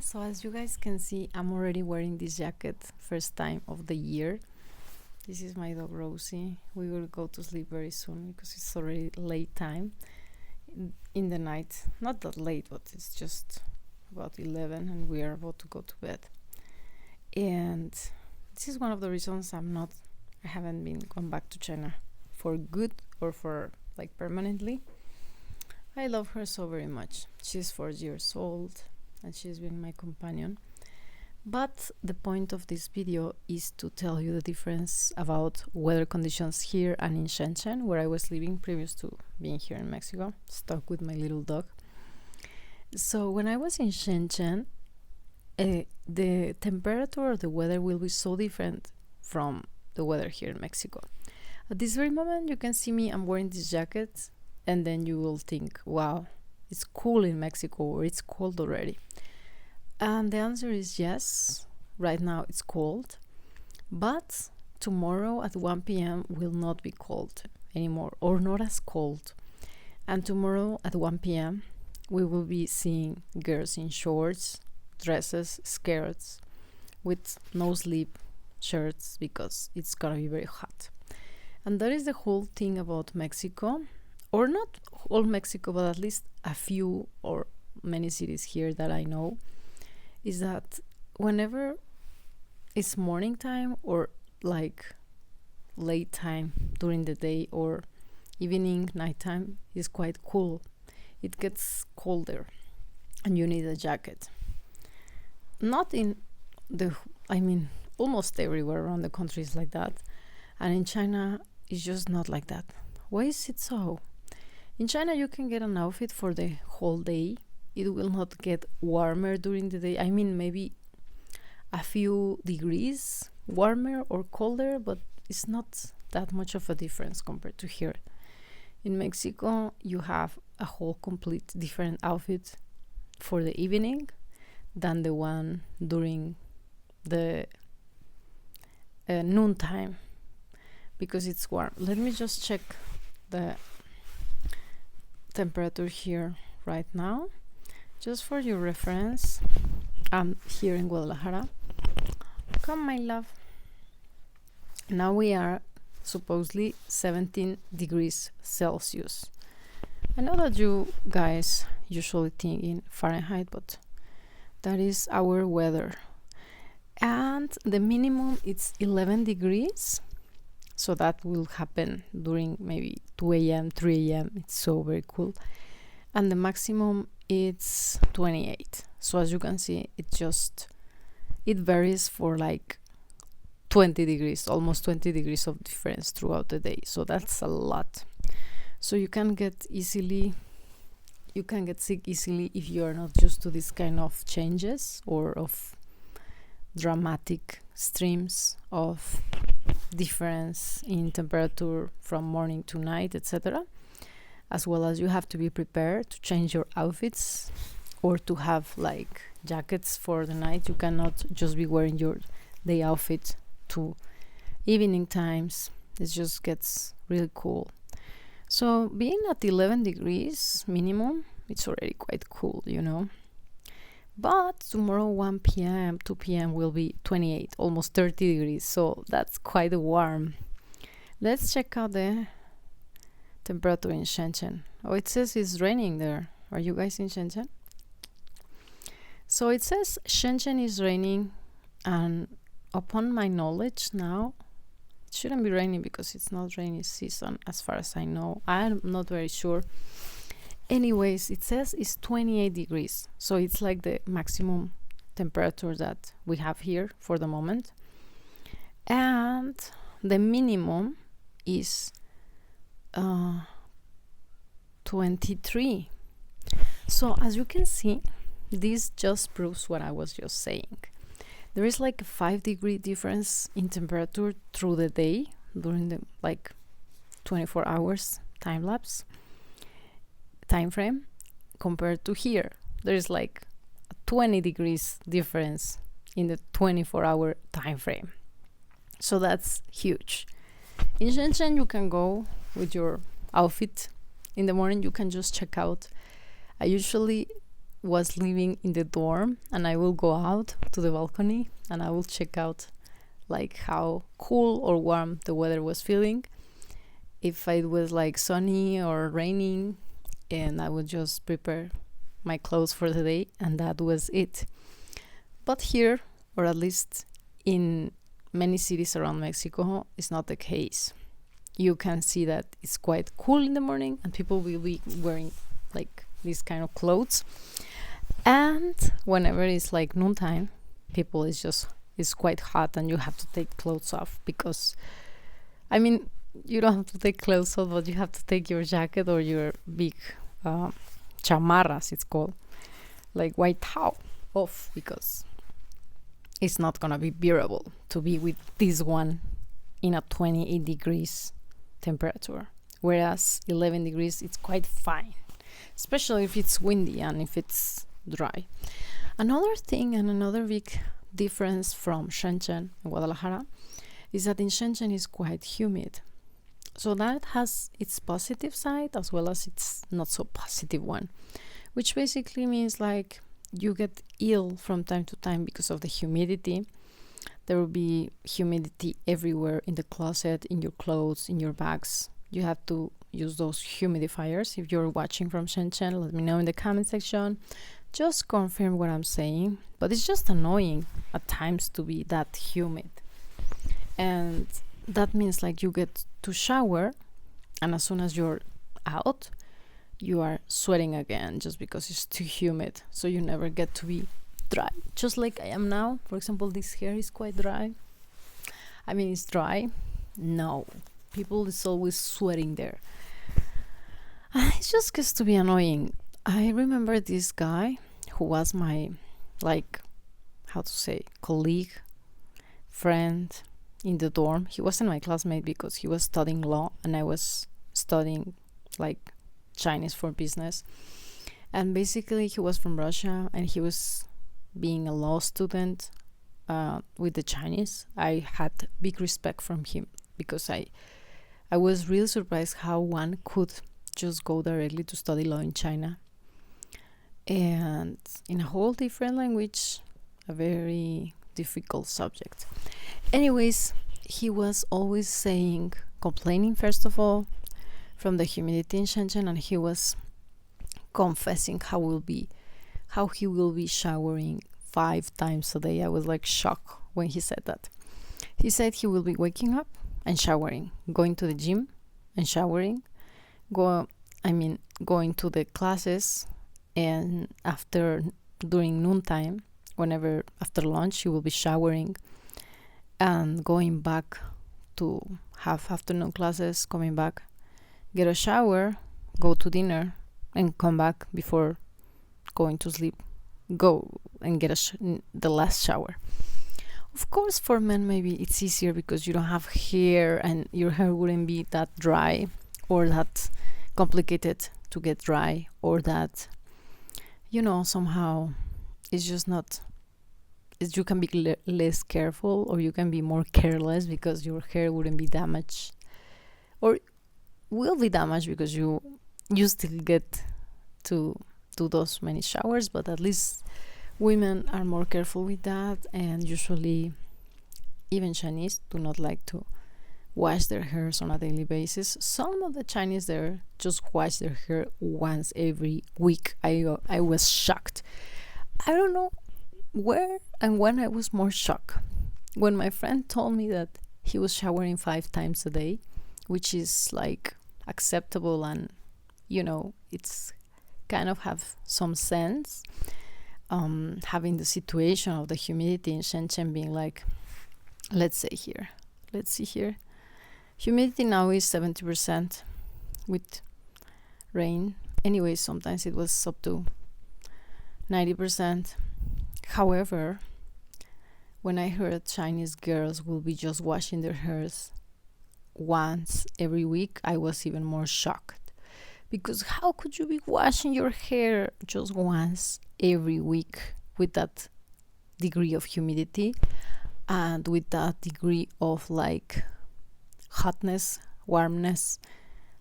So as you guys can see, I'm already wearing this jacket first time of the year. This is my dog Rosie. We will go to sleep very soon because it's already late time in the night. Not that late, but it's just about 11 and we are about to go to bed. And this is one of the reasons I haven't been gone back to China for good or for like permanently. I love her so very much. She's 4 years old and she's been my companion. But the point of this video is to tell you the difference about weather conditions here and in Shenzhen, where I was living previous to being here in Mexico, stuck with my little dog. So when I was in Shenzhen, the temperature or the weather will be so different from the weather here in Mexico. At this very moment, you can see me, I'm wearing this jacket, and then you will think, wow, it's cool in Mexico or it's cold already. And the answer is yes. Right now it's cold, but tomorrow at 1 p.m. will not be cold anymore, or not as cold. And tomorrow at 1 p.m. we will be seeing girls in shorts, dresses, skirts, with no sleeve shirts because it's gonna be very hot. And that is the whole thing about Mexico, or not all Mexico, but at least a few or many cities here that I know, is that whenever it's morning time or like late time during the day or evening, nighttime, is quite cool. It gets colder and you need a jacket. Not in almost everywhere around the country is like that. And in China, it's just not like that. Why is it so? In China, you can get an outfit for the whole day. It will not get warmer during the day. Maybe a few degrees warmer or colder, but it's not that much of a difference compared to here. In Mexico, you have a whole complete different outfit for the evening than the one during the noontime because it's warm. Let me just check the temperature here right now. Just for your reference, I'm here in Guadalajara. Come, my love. Now we are supposedly 17 degrees Celsius. I know that you guys usually think in Fahrenheit, but that is our weather. And the minimum is 11 degrees. So that will happen during maybe 2 a.m., 3 a.m. It's so very cool. And the maximum it's 28. So as you can see, it varies for like 20 degrees, almost 20 degrees of difference throughout the day. So that's a lot. So you can get sick easily if you are not used to this kind of changes or of dramatic streams of difference in temperature from morning to night, etc. As well as you have to be prepared to change your outfits or to have like jackets for the night. You cannot just be wearing your day outfit to evening times. It just gets really cool. So being at 11 degrees minimum, it's already quite cool, you know. But tomorrow 1 p.m., 2 p.m. will be 28, almost 30 degrees. So that's quite warm. Let's check out the temperature in Shenzhen. Oh, it says it's raining there. Are you guys in Shenzhen? So it says Shenzhen is raining, and upon my knowledge now, it shouldn't be raining because it's not rainy season as far as I know. I'm not very sure. Anyways, it says it's 28 degrees. So it's like the maximum temperature that we have here for the moment. And the minimum is 23. So as you can see, this just proves what I was just saying. There is like a 5-degree difference in temperature through the day during the like 24 hours time frame compared to here. There is like a 20 degrees difference in the 24-hour time frame. So that's huge. In Shenzhen, you can go with your outfit. In the morning, you can just check out. I usually was living in the dorm and I will go out to the balcony and I will check out like how cool or warm the weather was feeling, if it was like sunny or raining, and I would just prepare my clothes for the day, and that was it. But here, or at least in many cities around Mexico, it's not the case. You can see that it's quite cool in the morning and people will be wearing like these kind of clothes, and whenever it's like noontime, people it's quite hot and you have to take clothes off, because I mean, you don't have to take clothes off, but you have to take your jacket or your big chamarras, it's called, like white towel, off, because it's not gonna be bearable to be with this one in a 28 degrees temperature, whereas 11 degrees it's quite fine, especially if it's windy and if it's dry. Another thing and another big difference from Shenzhen and Guadalajara is that in Shenzhen is quite humid. So that has its positive side as well as its not so positive one, which basically means like you get ill from time to time because of the humidity. There will be humidity everywhere, in the closet, in your clothes, in your bags. You have to use those humidifiers. If you're watching from Shenzhen, let me know in the comment section. Just confirm what I'm saying. But it's just annoying at times to be that humid. And that means like you get to shower, and as soon as you're out, you are sweating again just because it's too humid. So you never get to be dry. Just like I am now. For example, this hair is quite dry. I mean, it's dry. No. People is always sweating there. It just gets to be annoying. I remember this guy who was my, like, how to say, colleague, friend in the dorm. He wasn't my classmate because he was studying law and I was studying like Chinese for business. And basically he was from Russia and he was being a law student with the Chinese. I had big respect from him because I was really surprised how one could just go directly to study law in China and in a whole different language, a very difficult subject. Anyways, he was always saying, complaining first of all from the humidity in Shenzhen, and he was confessing how he will be showering 5 times a day. I was like shocked when he said that. He said he will be waking up and showering, going to the gym and showering, going to the classes, and during noontime, whenever after lunch, he will be showering and going back to have afternoon classes, coming back, get a shower, go to dinner, and come back before going to sleep, go and get the last shower. Of course, for men, maybe it's easier because you don't have hair and your hair wouldn't be that dry or that complicated to get dry, or that, somehow it's just not, you can be less careful, or you can be more careless because your hair wouldn't be damaged, or will be damaged because you still get to do those many showers. But at least women are more careful with that, and usually even Chinese do not like to wash their hairs on a daily basis. Some of the Chinese there just wash their hair once every week. I was shocked. I don't know where and when I was more shocked. When my friend told me that he was showering 5 times a day, which is like acceptable, and it's kind of have some sense, having the situation of the humidity in Shenzhen being like, let's see here, humidity now is 70% with rain. Anyway, sometimes it was up to 90%. However, when I heard Chinese girls will be just washing their hairs once every week, I was even more shocked. Because how could you be washing your hair just once every week with that degree of humidity and with that degree of like hotness, warmness?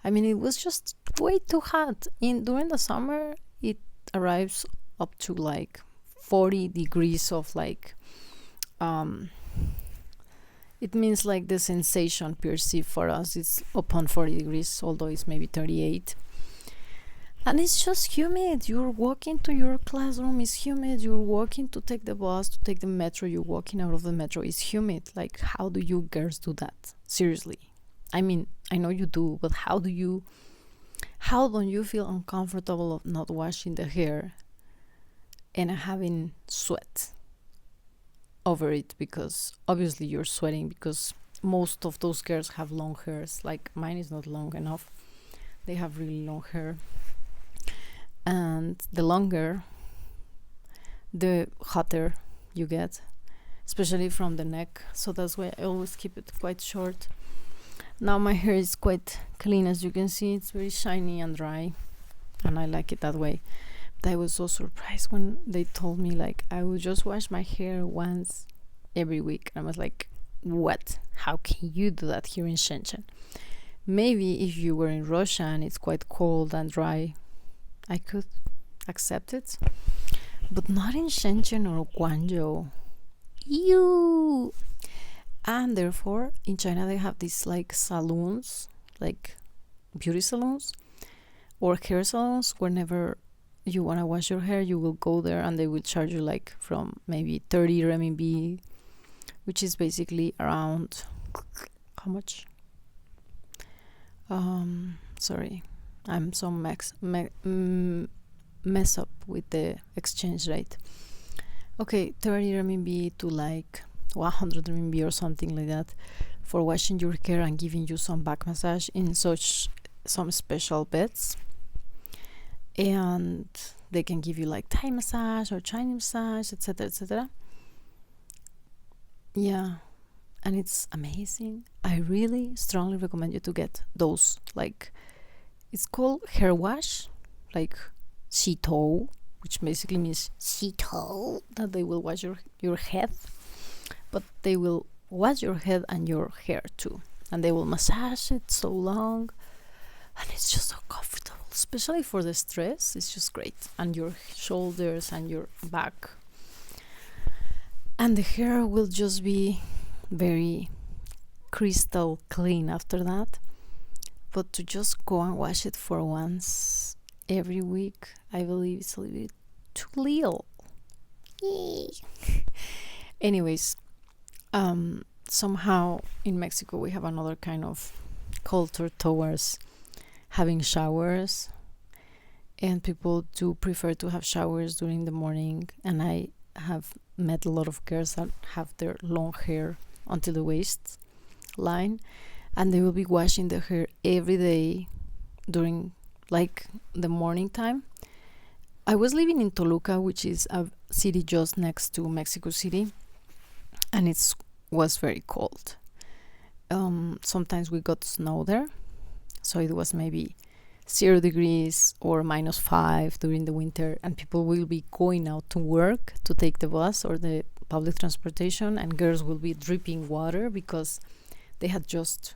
I mean, it was just way too hot. During the summer, it arrives up to like 40 degrees of like it means like the sensation perceived for us is upon 40 degrees, although it's maybe 38. And it's just humid. You're walking to your classroom, it's humid. You're walking to take the bus, to take the metro, you're walking out of the metro, it's humid. Like, how do you girls do that? Seriously. I mean, I know you do, but how don't you feel uncomfortable of not washing the hair and having sweat over it? Because obviously you're sweating, because most of those girls have long hairs. Like, mine is not long enough. They have really long hair, and the longer, the hotter you get, especially from the neck. So that's why I always keep it quite short. Now my hair is quite clean, as you can see. It's very shiny and dry, and I like it that way. But I was so surprised when they told me like I would just wash my hair once every week. I was like, what? How can you do that here in Shenzhen? Maybe if you were in Russia and it's quite cold and dry, I could accept it, but not in Shenzhen or Guangzhou. Ew! And therefore, in China, they have these like salons, like beauty salons or hair salons. Whenever you want to wash your hair, you will go there and they will charge you like from maybe 30 RMB, which is basically around how much? Sorry, I'm so mess up with the exchange rate. Okay, 30 RMB to like 100 RMB or something like that for washing your hair and giving you some back massage in some special beds. And they can give you like Thai massage or Chinese massage, etc., etc. Yeah, and it's amazing. I really strongly recommend you to get those. Like, it's called hair wash, like xitou, which basically means xitou, that they will wash your head, but they will wash your head and your hair too, and they will massage it so long, and it's just so comfortable, especially for the stress. It's just great. And your shoulders and your back, and the hair will just be very crystal clean after that. But to just go and wash it for once every week, I believe it's a little bit too little. Anyways, somehow in Mexico we have another kind of culture towards having showers, and people do prefer to have showers during the morning. And I have met a lot of girls that have their long hair until the waist line, and they will be washing their hair every day during like the morning time. I was living in Toluca, which is a city just next to Mexico City, and it was very cold. Sometimes we got snow there, so it was maybe 0 degrees or -5 during the winter, and people will be going out to work to take the bus or the public transportation, and girls will be dripping water because they had just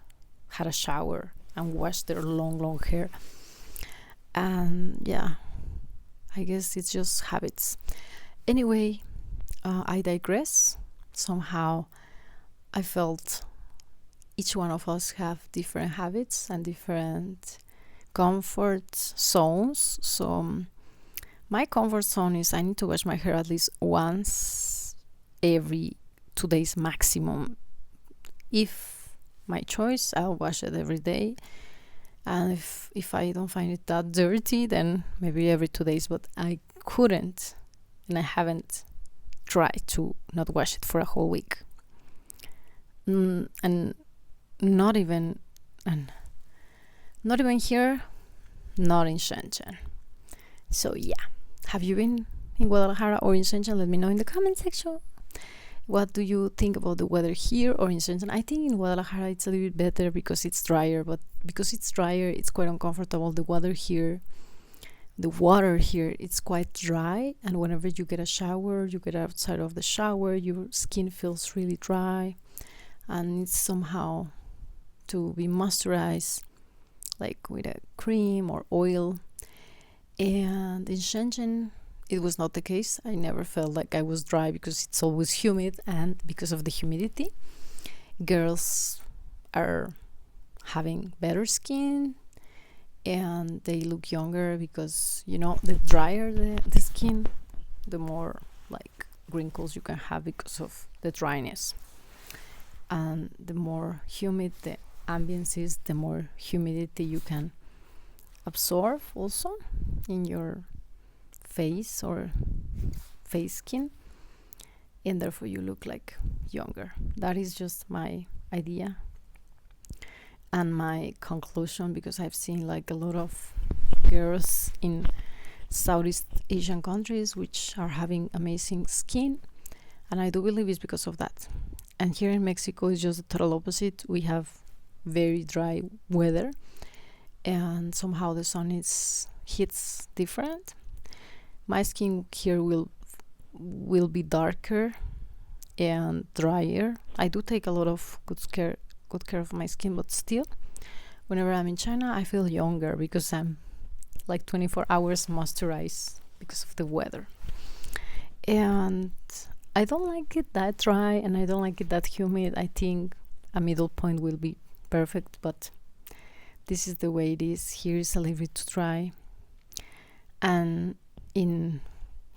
had a shower and washed their long hair. And yeah, I guess it's just habits. Anyway, I digress. Somehow I felt each one of us have different habits and different comfort zones. So my comfort zone is I need to wash my hair at least once every 2 days maximum. If my choice, I'll wash it every day. And if I don't find it that dirty, then maybe every 2 days. But I couldn't, and I haven't tried to not wash it for a whole week. And not even here, not in Shenzhen. So yeah, have you been in Guadalajara or in Shenzhen? Let me know in the comment section. What do you think about the weather here or in Shenzhen? I think in Guadalajara it's a little bit better because it's drier, but because it's drier, it's quite uncomfortable. The water here, it's quite dry, and whenever you get a shower, you get outside of the shower, your skin feels really dry, and it's somehow to be moisturized, like with a cream or oil. And in Shenzhen, it was not the case. I never felt like I was dry because it's always humid, and because of the humidity, girls are having better skin and they look younger because, you know, the drier the skin, the more like wrinkles you can have because of the dryness. And the more humid the ambience is, the more humidity you can absorb also in your face or face skin, and therefore you look like younger. That is just my idea and my conclusion, because I've seen like a lot of girls in Southeast Asian countries which are having amazing skin, and I do believe it's because of that. And here in Mexico it's just the total opposite. We have very dry weather, and somehow the sun hits different. My skin here will be darker and drier. I do take a lot of good care of my skin, but still, whenever I'm in China, I feel younger because I'm like 24 hours moisturized because of the weather. And I don't like it that dry, and I don't like it that humid. I think a middle point will be perfect, but this is the way it is. Here is a little bit too dry, and in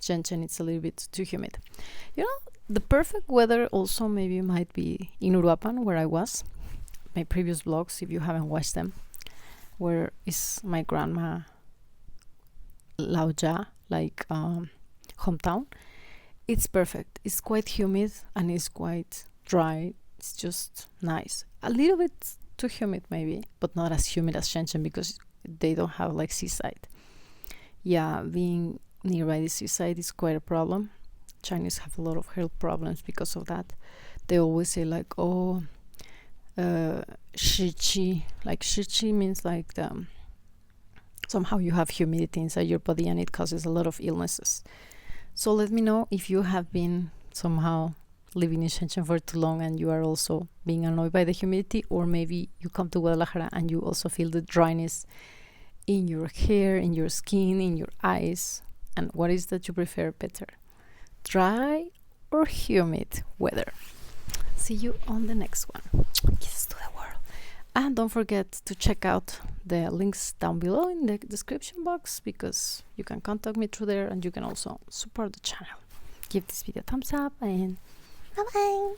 Shenzhen it's a little bit too humid. You know, the perfect weather also maybe might be in Uruapan, where I was. My previous vlogs, if you haven't watched them, where is my grandma Laoja, like hometown. It's perfect. It's quite humid and it's quite dry. It's just nice. A little bit too humid maybe, but not as humid as Shenzhen because they don't have like seaside. Yeah, being nearby the seaside is quite a problem. Chinese have a lot of health problems because of that. They always say like, oh, shiqi. Like shiqi means like somehow you have humidity inside your body and it causes a lot of illnesses. So let me know if you have been somehow living in Shenzhen for too long and you are also being annoyed by the humidity, or maybe you come to Guadalajara and you also feel the dryness in your hair, in your skin, in your eyes. And what is that you prefer better, dry or humid weather? See you on the next one. Kisses to the world. And don't forget to check out the links down below in the description box, because you can contact me through there and you can also support the channel. Give this video a thumbs up and bye bye.